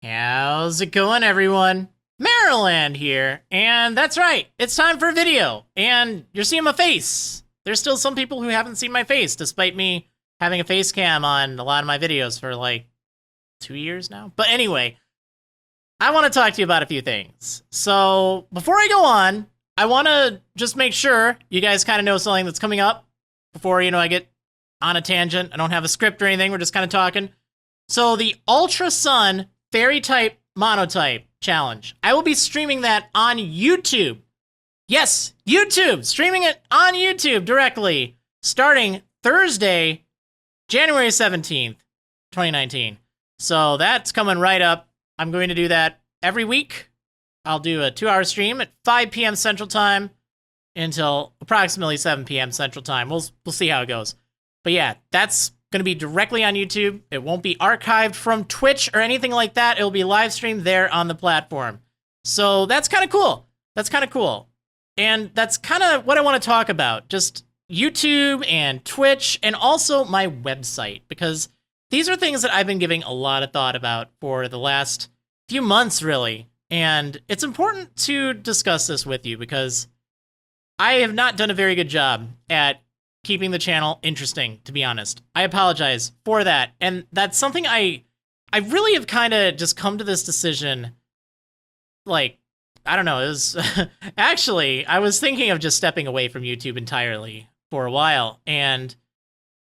How's it going, everyone? Marriland here, and that's right, it's time for a video, and you're seeing my face. There's still some people who haven't seen my face, despite me having a face cam on a lot of my videos for like 2 years now. But anyway, I want to talk to you about a few things. So before I go on, I want to just make sure you guys kind of know something that's coming up before, I get on a tangent. I don't have a script or anything, we're just kind of talking. So the Ultra Sun Fairy-type Monotype challenge. I will be streaming that on YouTube. Yes, YouTube! Streaming it on YouTube directly, starting Thursday, January 17th, 2019. So that's coming right up. I'm going to do that every week. I'll do a 2-hour stream at 5 p.m. Central Time until approximately 7 p.m. Central Time. We'll see how it goes. But yeah, that's going to be directly on YouTube. It won't be archived from Twitch or anything like that. It'll be live streamed there on the platform. So that's kind of cool. That's kind of cool. And that's kind of what I want to talk about. Just YouTube and Twitch and also my website, because these are things that I've been giving a lot of thought about for the last few months, really. And it's important to discuss this with you because I have not done a very good job at keeping the channel interesting, to be honest. I apologize for that. And that's something I really have kind of just come to this decision, like, I don't know, it was actually, I was thinking of just stepping away from YouTube entirely for a while. And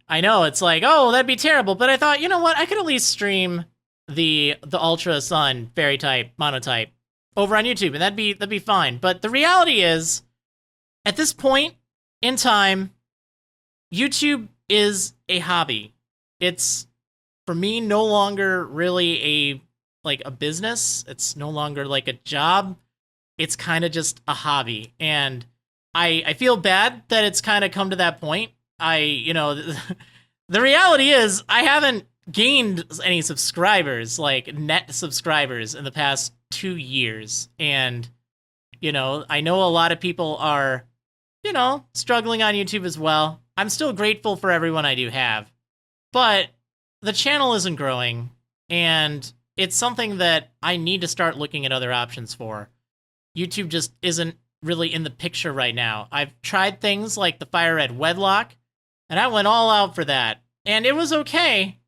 I know it's like, oh, that'd be terrible. But I thought, you know what? I could at least stream the Ultra Sun Fairy-type Monotype over on YouTube, and that'd be fine. But the reality is, at this point in time, YouTube is a hobby. It's, for me, no longer really a business. It's no longer like a job. It's kind of just a hobby. And I feel bad that it's kind of come to that point. The reality is I haven't gained any subscribers, like net subscribers, in the past 2 years. And, I know a lot of people are, struggling on YouTube as well. I'm still grateful for everyone I do have, but the channel isn't growing, and it's something that I need to start looking at other options for. YouTube just isn't really in the picture right now. I've tried things like the Fire Red Wedlock, and I went all out for that, and it was okay,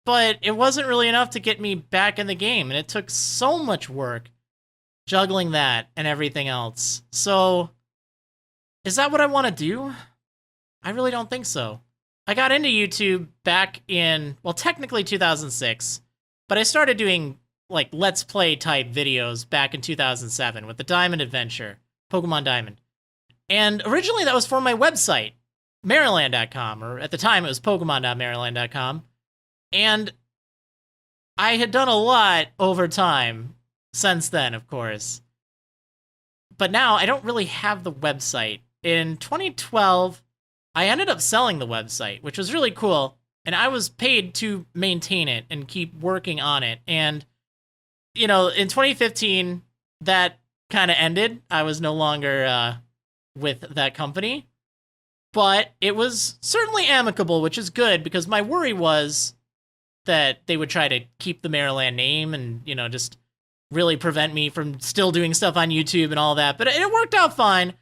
but it wasn't really enough to get me back in the game, and it took so much work juggling that and everything else. So, is that what I want to do? I really don't think so. I got into YouTube back in, well, technically 2006, but I started doing like Let's Play type videos back in 2007 with the Diamond Adventure, Pokemon Diamond. And originally that was for my website, Marriland.com, or at the time it was Pokemon.Marriland.com. And I had done a lot over time since then, of course. But now I don't really have the website. In 2012, I ended up selling the website, which was really cool, and I was paid to maintain it and keep working on it. And, in 2015, that kind of ended. I was no longer with that company, but it was certainly amicable, which is good, because my worry was that they would try to keep the Marriland name and, just really prevent me from still doing stuff on YouTube and all that, but it worked out fine.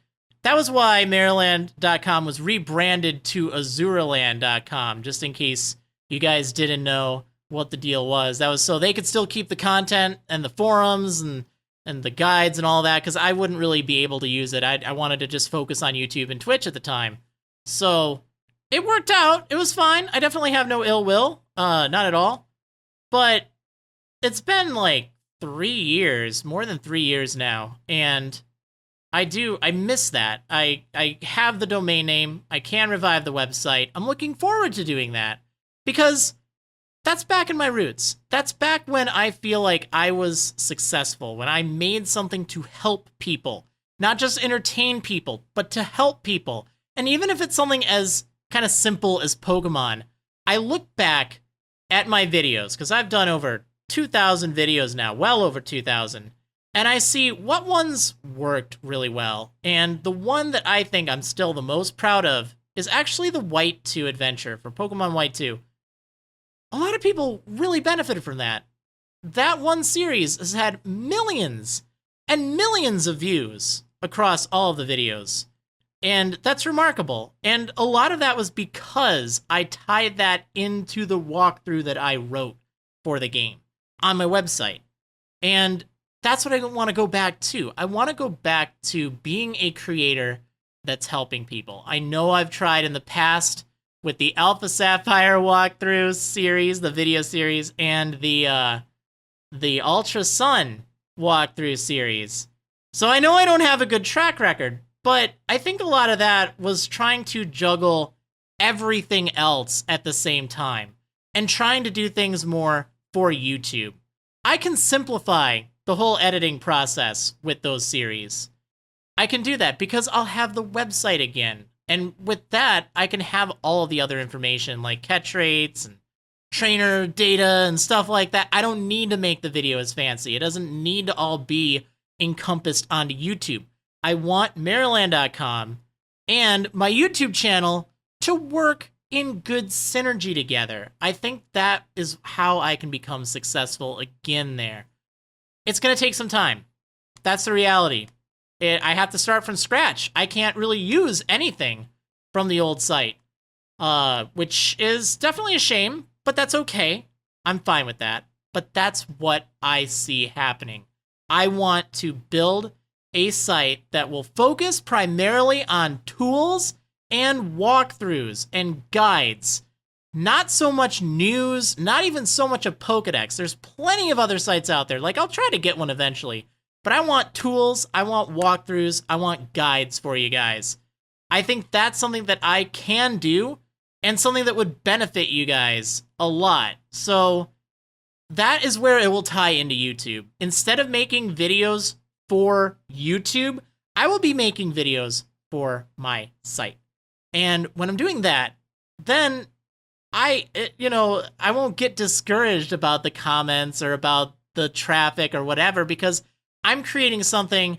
That was why Marriland.com was rebranded to Azuraland.com, just in case you guys didn't know what the deal was. That was so they could still keep the content and the forums and the guides and all that, because I wouldn't really be able to use it. I wanted to just focus on YouTube and Twitch at the time. So it worked out. It was fine. I definitely have no ill will. Not at all. But it's been like 3 years, more than 3 years now, and I miss that. I have the domain name. I can revive the website. I'm looking forward to doing that because that's back in my roots. That's back when I feel like I was successful, when I made something to help people, not just entertain people, but to help people. And even if it's something as kind of simple as Pokemon, I look back at my videos, because I've done over 2,000 videos now, well over 2,000. And I see what ones worked really well. And the one that I think I'm still the most proud of is actually the White 2 adventure for Pokemon White 2. A lot of people really benefited from that. that one series has had millions and millions of views across all of the videos. And that's remarkable. And a lot of that was because I tied that into the walkthrough that I wrote for the game on my website. And that's what I want to go back to. I want to go back to being a creator that's helping people. I know I've tried in the past with the Alpha Sapphire walkthrough series, the video series, and the Ultra Sun walkthrough series. So I know I don't have a good track record, but I think a lot of that was trying to juggle everything else at the same time and trying to do things more for YouTube. I can simplify the whole editing process with those series. I can do that because I'll have the website again. And with that, I can have all of the other information like catch rates and trainer data and stuff like that. I don't need to make the video as fancy. It doesn't need to all be encompassed onto YouTube. I want Marriland.com and my YouTube channel to work in good synergy together. I think that is how I can become successful again there. It's going to take some time. That's the reality. I have to start from scratch. I can't really use anything from the old site, which is definitely a shame, but that's okay. I'm fine with that. But that's what I see happening. I want to build a site that will focus primarily on tools and walkthroughs and guides. Not so much news, not even so much a Pokedex. There's plenty of other sites out there. Like, I'll try to get one eventually. But I want tools, I want walkthroughs, I want guides for you guys. I think that's something that I can do and something that would benefit you guys a lot. So that is where it will tie into YouTube. Instead of making videos for YouTube, I will be making videos for my site. And when I'm doing that, then I won't get discouraged about the comments or about the traffic or whatever, because I'm creating something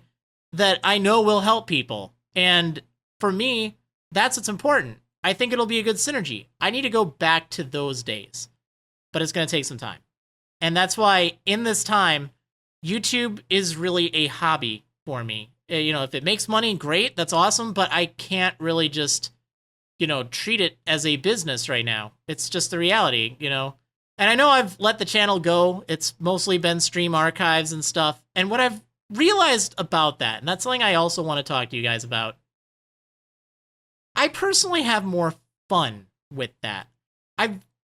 that I know will help people. And for me, that's what's important. I think it'll be a good synergy. I need to go back to those days, but it's going to take some time. And that's why in this time, YouTube is really a hobby for me. If it makes money, great, that's awesome, but I can't really just, treat it as a business right now. It's just the reality, And I know I've let the channel go. It's mostly been stream archives and stuff. And what I've realized about that, and that's something I also want to talk to you guys about, I personally have more fun with that.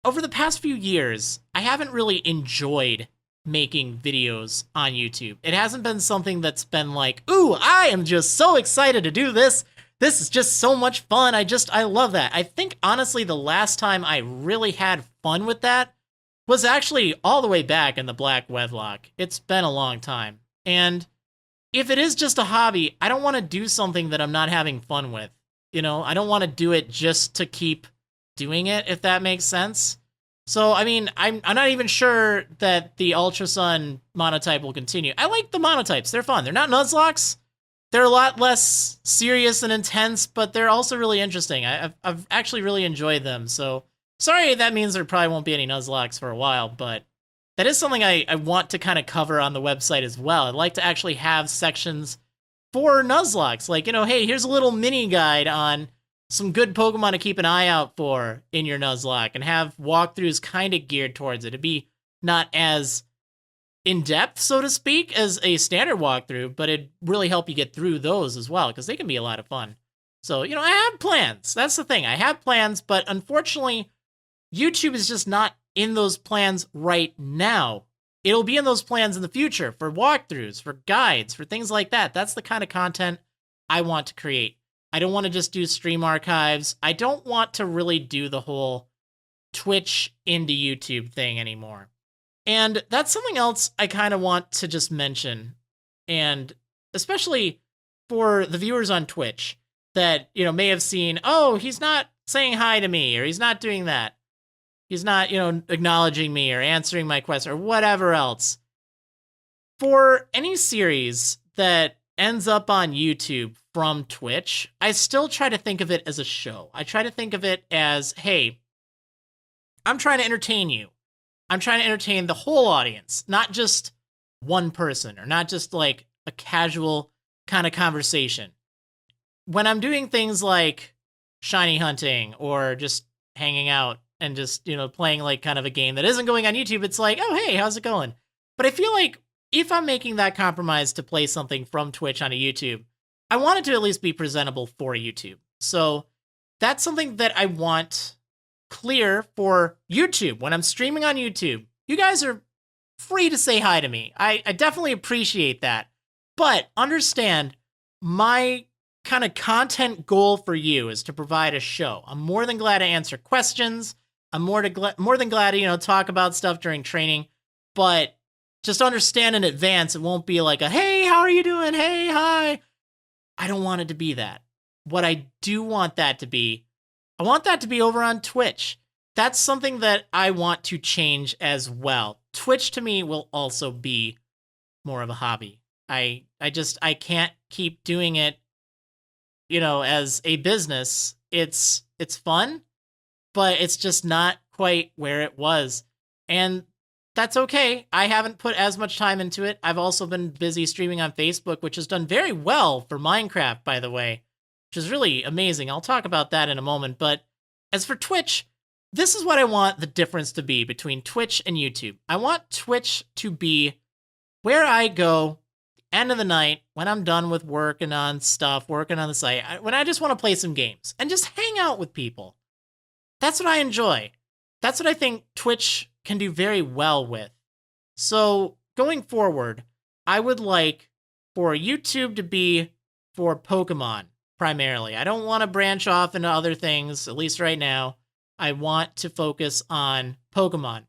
Over the past few years, I haven't really enjoyed making videos on YouTube. It hasn't been something that's been like, ooh, I am just so excited to do this. This is just so much fun. I love that. I think, honestly, the last time I really had fun with that was actually all the way back in the Black Wedlock. It's been a long time. And if it is just a hobby, I don't want to do something that I'm not having fun with. I don't want to do it just to keep doing it, if that makes sense. So, I'm not even sure that the Ultra Sun Monotype will continue. I like the Monotypes. They're fun. They're not Nuzlocks. They're a lot less serious and intense, but they're also really interesting. I've actually really enjoyed them. So, sorry, that means there probably won't be any Nuzlocks for a while, but that is something I want to kind of cover on the website as well. I'd like to actually have sections for Nuzlocks. Like, hey, here's a little mini guide on some good Pokemon to keep an eye out for in your Nuzlocke, and have walkthroughs kind of geared towards it. It'd be not as in-depth, so to speak, as a standard walkthrough, but it'd really help you get through those as well, because they can be a lot of fun. So, I have plans. That's the thing. I have plans, but unfortunately, YouTube is just not in those plans right now. It'll be in those plans in the future for walkthroughs, for guides, for things like that. That's the kind of content I want to create. I don't want to just do stream archives. I don't want to really do the whole Twitch into YouTube thing anymore. And that's something else I kind of want to just mention. And especially for the viewers on Twitch that, may have seen, oh, he's not saying hi to me, or he's not doing that. He's not, acknowledging me or answering my question or whatever else. For any series that ends up on YouTube from Twitch, I still try to think of it as a show. I try to think of it as, hey, I'm trying to entertain you. I'm trying to entertain the whole audience, not just one person or not just like a casual kind of conversation. When I'm doing things like shiny hunting or just hanging out and just, playing like kind of a game that isn't going on YouTube, it's like, oh, hey, how's it going? But I feel like if I'm making that compromise to play something from Twitch onto YouTube, I want it to at least be presentable for YouTube. So that's something that I want clear for YouTube. When I'm streaming on YouTube, you guys are free to say hi to me. I definitely appreciate that. But understand, my kind of content goal for you is to provide a show. I'm more than glad to answer questions. I'm more than glad to, talk about stuff during training. But just understand in advance, it won't be like a, hey, how are you doing? Hey, hi. I don't want it to be that. What I do want that to be, I want that to be over on Twitch. That's something that I want to change as well. Twitch to me will also be more of a hobby. I can't keep doing it, as a business. It's fun, but it's just not quite where it was. And that's okay. I haven't put as much time into it. I've also been busy streaming on Facebook, which has done very well for Minecraft, by the way, which is really amazing. I'll talk about that in a moment. But as for Twitch, this is what I want the difference to be between Twitch and YouTube. I want Twitch to be where I go end of the night when I'm done with working on stuff, working on the site, when I just want to play some games and just hang out with people. That's what I enjoy. That's what I think Twitch can do very well with. So going forward, I would like for YouTube to be for Pokemon primarily. I don't want to branch off into other things, at least right now. I want to focus on Pokemon.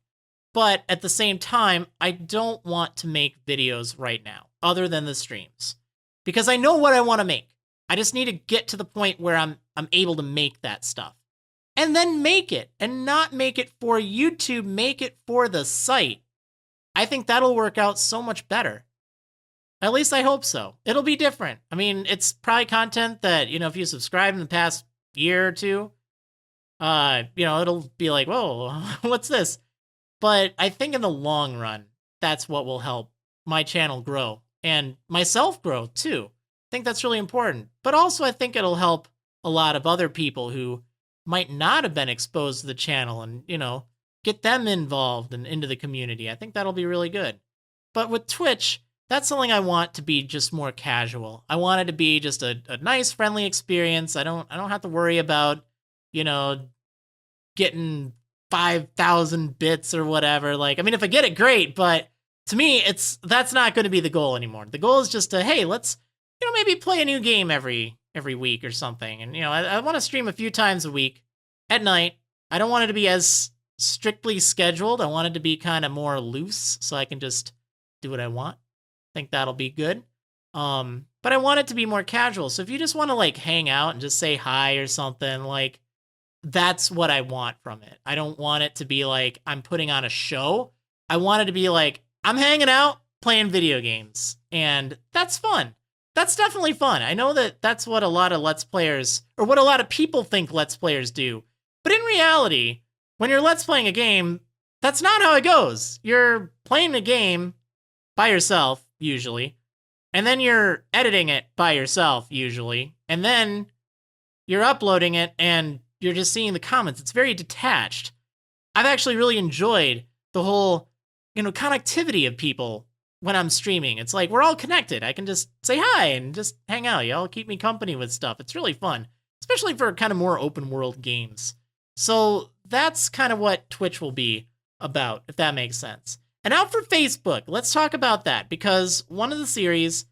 But at the same time, I don't want to make videos right now, other than the streams, because I know what I want to make. I just need to get to the point where I'm able to make that stuff. And then make it, and not make it for YouTube, make it for the site. I think that'll work out so much better. At least I hope so. It'll be different. I mean, it's probably content that, if you subscribe in the past year or two, it'll be like, whoa, what's this? But I think in the long run, that's what will help my channel grow and myself grow too. I think that's really important. But also I think it'll help a lot of other people who might not have been exposed to the channel and, get them involved and into the community. I think that'll be really good. But with Twitch, that's something I want to be just more casual. I want it to be just a nice, friendly experience. I don't have to worry about, getting 5,000 bits or whatever. Like, I mean, if I get it, great, but to me, that's not going to be the goal anymore. The goal is just to, hey, let's, maybe play a new game every week or something. And, I want to stream a few times a week at night. I don't want it to be as strictly scheduled. I want it to be kind of more loose so I can just do what I want. I think that'll be good. But I want it to be more casual. So if you just want to like hang out and just say hi or something, like, that's what I want from it. I don't want it to be like I'm putting on a show. I want it to be like I'm hanging out, playing video games. And that's fun. That's definitely fun. I know that that's what a lot of Let's Players, or what a lot of people think Let's Players do. But in reality, when you're Let's Playing a game, that's not how it goes. You're playing a game by yourself, usually. And then you're editing it by yourself, usually. And then you're uploading it and you're just seeing the comments. It's very detached. I've actually really enjoyed the whole, connectivity of people when I'm streaming. It's like we're all connected. I can just say hi and just hang out. Y'all keep me company with stuff. It's really fun, especially for kind of more open world games. So that's kind of what Twitch will be about, if that makes sense. And now for Facebook, let's talk about that, because one of the series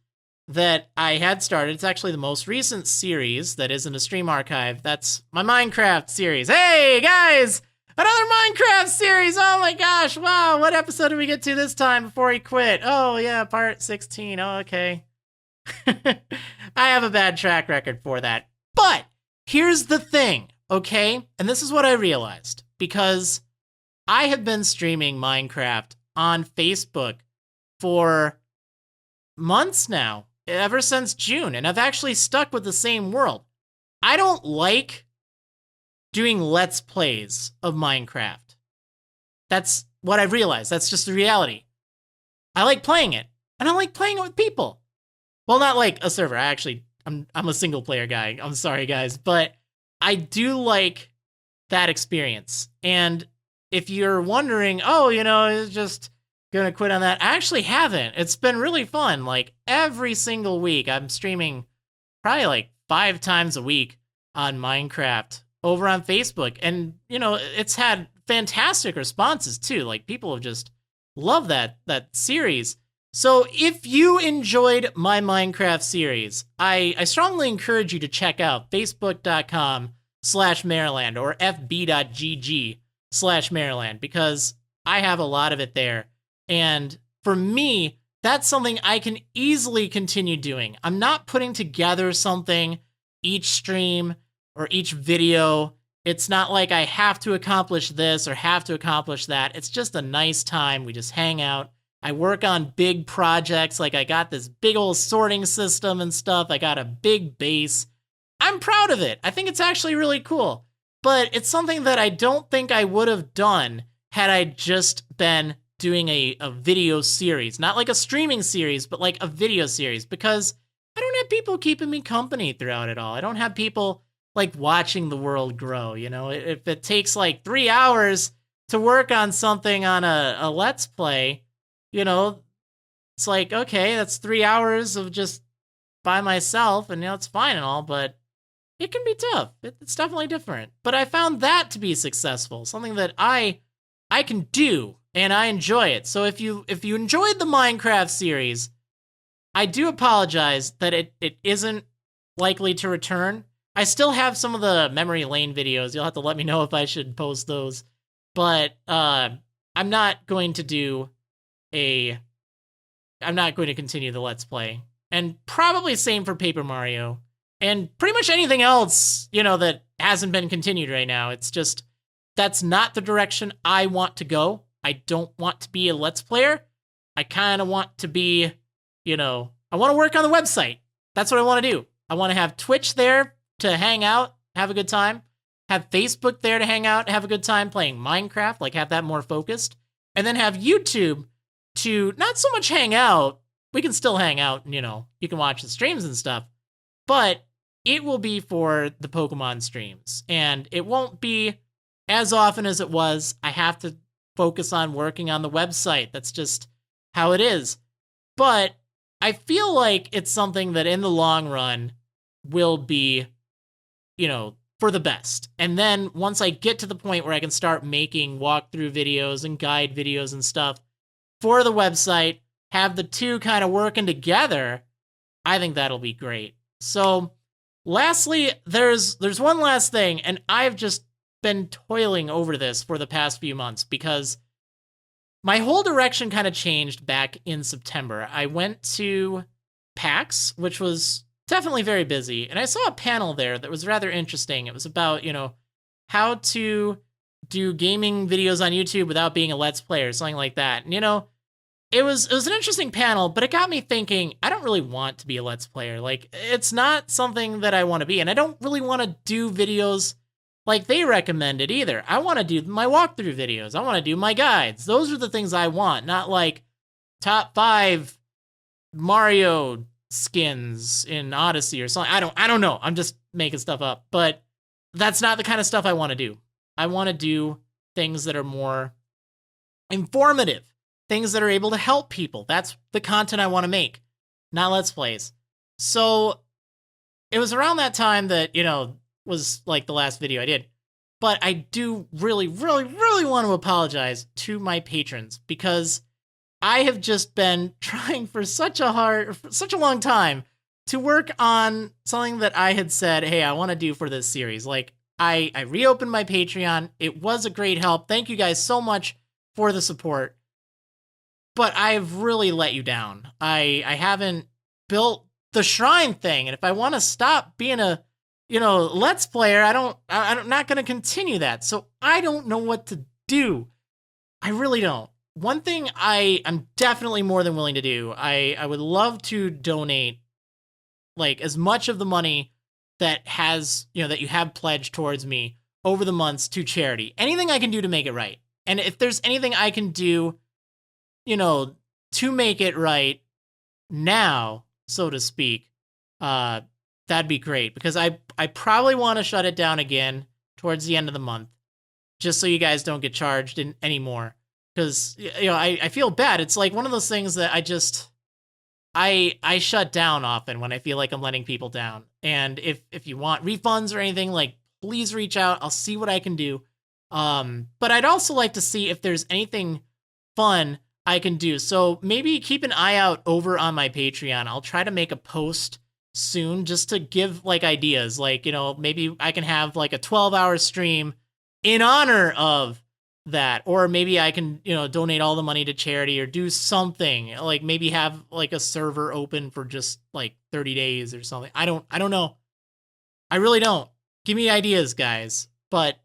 that I had started, it's actually the most recent series that is in a stream archive. That's my Minecraft series. Hey guys, another Minecraft series. Oh my gosh, wow, what episode did we get to this time before he quit? Oh yeah, part 16, oh, okay. I have a bad track record for that. But here's the thing, okay? And this is what I realized, because I have been streaming Minecraft on Facebook for months now, ever since June, and I've actually stuck with the same world. I don't like doing Let's Plays of Minecraft. That's what I've realized. That's just the reality. I like playing it, and I like playing it with people. Well, not like a server. I'm a single player guy. I'm sorry, guys, but I do like that experience. And if you're wondering, oh, it's just gonna quit on that, I actually haven't. It's been really fun. Like every single week, I'm streaming probably like 5 times a week on Minecraft over on Facebook. And, it's had fantastic responses too. Like people have just loved that series. So if you enjoyed my Minecraft series, I strongly encourage you to check out facebook.com/Marriland or fb.gg/Marriland, because I have a lot of it there. And for me, that's something I can easily continue doing. I'm not putting together something each stream or each video. It's not like I have to accomplish this or have to accomplish that. It's just a nice time. We just hang out. I work on big projects. Like I got this big old sorting system and stuff. I got a big base. I'm proud of it. I think it's actually really cool. But it's something that I don't think I would have done had I just been doing a video series. Not like a streaming series, but like a video series, because I don't have people keeping me company throughout it all. I don't have people like watching the world grow. If it takes like 3 hours to work on something on a Let's Play, it's like, okay, that's 3 hours of just by myself, and it's fine and all, but it can be tough. It's definitely different. But I found that to be successful, something that I can do, and I enjoy it. So if you enjoyed the Minecraft series, I do apologize that it isn't likely to return. I still have some of the memory lane videos. You'll have to let me know if I should post those. But I'm not going to continue the Let's Play. And probably same for Paper Mario. And pretty much anything else, that hasn't been continued right now. It's just, that's not the direction I want to go. I don't want to be a Let's Player. I kind of want to be, I want to work on the website. That's what I want to do. I want to have Twitch there to hang out, have a good time. Have Facebook there to hang out, have a good time playing Minecraft, like have that more focused. And then have YouTube to not so much hang out. We can still hang out and, you can watch the streams and stuff. But it will be for the Pokemon streams. And it won't be as often as it was. I have to focus on working on the website. That's just how it is. But I feel like it's something that in the long run will be, for the best. And then once I get to the point where I can start making walkthrough videos and guide videos and stuff for the website, have the two kind of working together, I think that'll be great. So lastly, there's one last thing, and I've just been toiling over this for the past few months because my whole direction kind of changed back in September. I went to PAX, which was definitely very busy, and I saw a panel there that was rather interesting. It was about, how to do gaming videos on YouTube without being a Let's Player, something like that. And, it was an interesting panel, but it got me thinking, I don't really want to be a Let's Player. Like, it's not something that I want to be, and I don't really want to do videos like they recommended either. I want to do my walkthrough videos. I want to do my guides. Those are the things I want, not like top 5 Mario skins in Odyssey or something. I don't know. I'm just making stuff up, but that's not the kind of stuff I want to do. I want to do things that are more informative, things that are able to help people. That's the content I want to make, not Let's Plays. So it was around that time that, was like the last video I did. But I do really, really, really want to apologize to my patrons because I have just been trying for such a long time to work on something that I had said, hey, I want to do for this series. Like, I reopened my Patreon. It was a great help. Thank you guys so much for the support. But I've really let you down. I haven't built the shrine thing. And if I want to stop being a, Let's Player, I'm not going to continue that. So I don't know what to do. I really don't. One thing I'm definitely more than willing to do, I would love to donate like as much of the money that has, that you have pledged towards me over the months to charity. Anything I can do to make it right. And if there's anything I can do, you know, to make it right now, so to speak, that'd be great, because I probably want to shut it down again towards the end of the month, just so you guys don't get charged anymore. Because, you know, I feel bad. It's like one of those things that I shut down often when I feel like I'm letting people down. And if you want refunds or anything, like, please reach out. I'll see what I can do. But I'd also like to see if there's anything fun I can do. So maybe keep an eye out over on my Patreon. I'll try to make a post soon just to give like ideas. Like, you know, maybe I can have like a 12-hour stream in honor of that. Or maybe I can, you know, donate all the money to charity or do something. Like maybe have like a server open for just like 30 days or something. I don't know. I really don't. Give me ideas, guys. But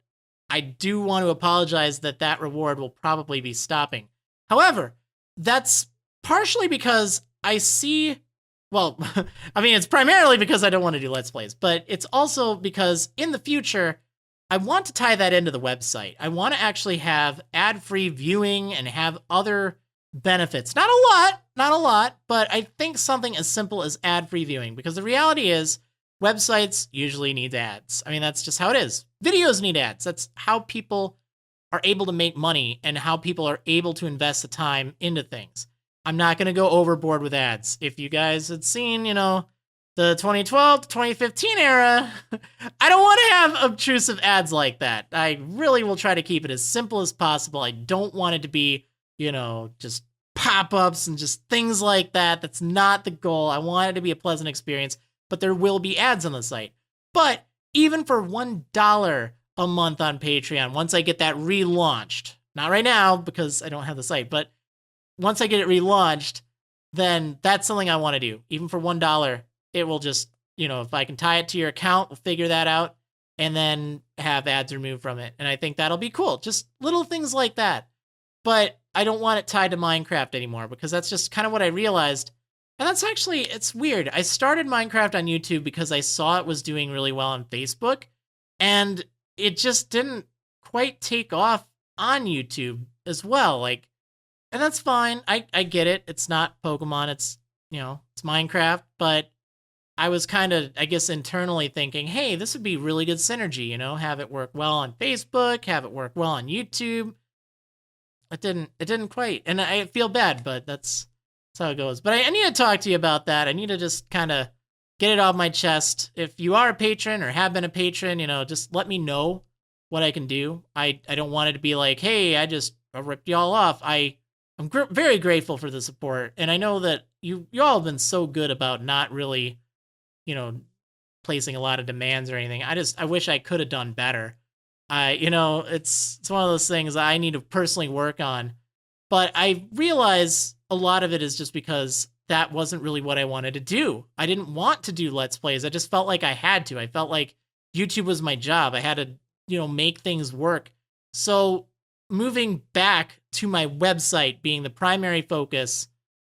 I do want to apologize that reward will probably be stopping. However, that's partially because I see, well, I mean, it's primarily because I don't want to do Let's Plays, but it's also because in the future, I want to tie that into the website. I want to actually have ad-free viewing and have other benefits. Not a lot, but I think something as simple as ad-free viewing, because the reality is websites usually need ads. I mean, that's just how it is. Videos need ads. That's how people are able to make money and how people are able to invest the time into things. I'm not going to go overboard with ads. If you guys had seen, you know, the 2012 to 2015 era, I don't want to have obtrusive ads like that. I really will try to keep it as simple as possible. I don't want it to be, you know, just pop-ups and just things like that. That's not the goal. I want it to be a pleasant experience, but there will be ads on the site. But even for $1 a month on Patreon, once I get that relaunched, not right now because I don't have the site, but once I get it relaunched, then that's something I want to do. Even for $1, it will just, you know, if I can tie it to your account, we'll figure that out and then have ads removed from it. And I think that'll be cool. Just little things like that. But I don't want it tied to Minecraft anymore because that's just kind of what I realized. And that's actually, it's weird. I started Minecraft on YouTube because I saw it was doing really well on Facebook, and it just didn't quite take off on YouTube as well. Like, and that's fine. I get it. It's not Pokemon. It's, you know, it's Minecraft. But I was kind of, I guess, internally thinking, hey, this would be really good synergy, you know, have it work well on Facebook, have it work well on YouTube. It didn't quite. And I feel bad, but that's how it goes. But I need to talk to you about that. I need to just kind of get it off my chest. If you are a patron or have been a patron, you know, just let me know what I can do. I don't want it to be like, hey, I ripped y'all off. I'm very grateful for the support. And I know that you all have been so good about not really, you know, placing a lot of demands or anything. I wish I could have done better. You know, it's one of those things I need to personally work on. But I realize a lot of it is just because that wasn't really what I wanted to do. I didn't want to do Let's Plays. I just felt like I had to. I felt like YouTube was my job. I had to, you know, make things work. So moving back to my website being the primary focus,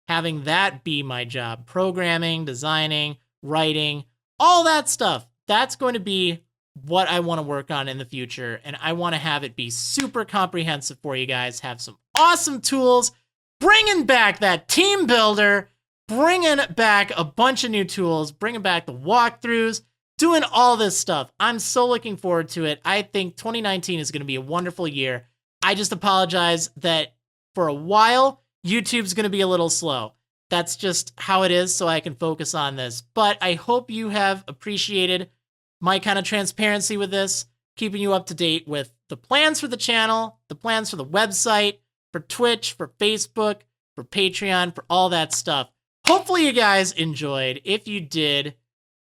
having that be my job, programming, designing, writing, all that stuff, that's going to be what I want to work on in the future. And I want to have it be super comprehensive for you guys, have some awesome tools, bringing back that team builder, bringing back a bunch of new tools, bringing back the walkthroughs, doing all this stuff. I'm so looking forward to it. I think 2019 is going to be a wonderful year. I just apologize that for a while, YouTube's going to be a little slow. That's just how it is, so I can focus on this. But I hope you have appreciated my kind of transparency with this, keeping you up to date with the plans for the channel, the plans for the website, for Twitch, for Facebook, for Patreon, for all that stuff. Hopefully you guys enjoyed. If you did,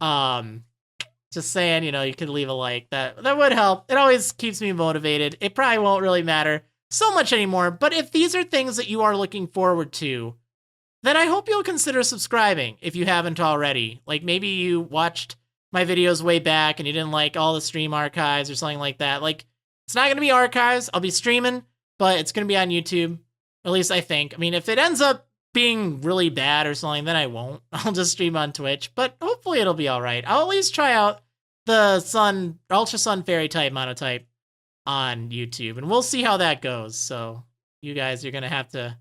just saying, you know, you could leave a like. That would help. It always keeps me motivated. It probably won't really matter so much anymore, but if these are things that you are looking forward to, then I hope you'll consider subscribing if you haven't already. Like maybe you watched my videos way back and you didn't like all the stream archives or something like that. Like, it's not going to be archives. I'll be streaming, but it's going to be on YouTube. At least I think. I mean, if it ends up being really bad or something, then I won't. I'll just stream on Twitch, but hopefully it'll be all right. I'll at least try out the Ultra Sun Fairy-type Monotype. on YouTube, and we'll see how that goes. So you guys are gonna have to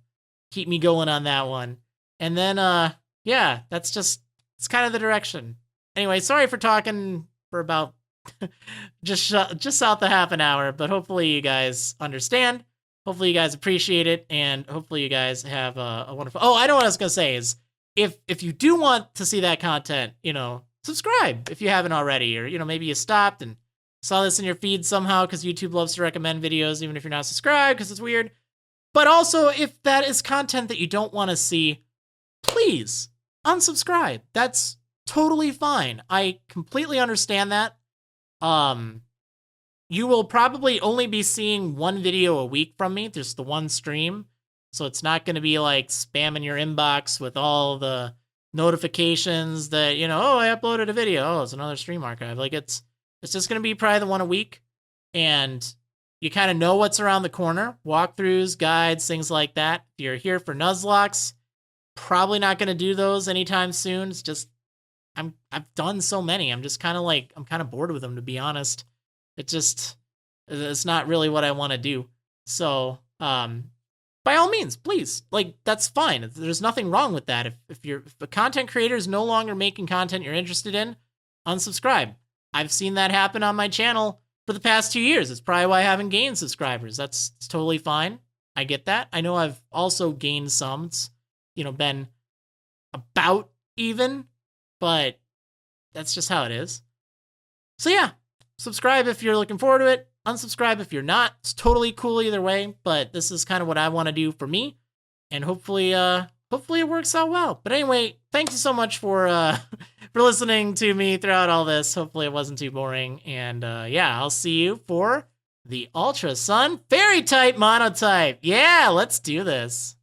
keep me going on that one. And then yeah, it's kind of the direction. Anyway, sorry for talking for about just south of half an hour, but hopefully you guys understand. Hopefully you guys appreciate it, and hopefully you guys have a wonderful... Oh, I know what I was gonna say is, if you do want to see that content, subscribe if you haven't already, or maybe you stopped and saw this in your feed somehow because YouTube loves to recommend videos even if you're not subscribed because it's weird. But also, if that is content that you don't want to see, please unsubscribe. That's totally fine. I completely understand that. You will probably only be seeing one video a week from me. There's the one stream. So it's not going to be like spamming your inbox with all the notifications that, oh, I uploaded a video. Oh, it's another stream archive. Like it's just going to be probably the one a week. And you kind of know what's around the corner. Walkthroughs, guides, things like that. If you're here for Nuzlocke, probably not going to do those anytime soon. It's just, I've done so many. I'm just kind of I'm kind of bored with them, to be honest. It's not really what I want to do. So, by all means, please, that's fine. There's nothing wrong with that. If a content creator is no longer making content you're interested in, unsubscribe. I've seen that happen on my channel for the past 2 years. It's probably why I haven't gained subscribers. It's totally fine. I get that. I know I've also gained some. It's, been about even, but that's just how it is. So yeah, subscribe if you're looking forward to it. Unsubscribe if you're not. It's totally cool either way, but this is kind of what I want to do for me, and hopefully it works out well. But anyway, thank you so much for for listening to me throughout all this. Hopefully it wasn't too boring, and yeah, I'll see you for the Ultra Sun Fairy-type Monotype. Yeah, let's do this.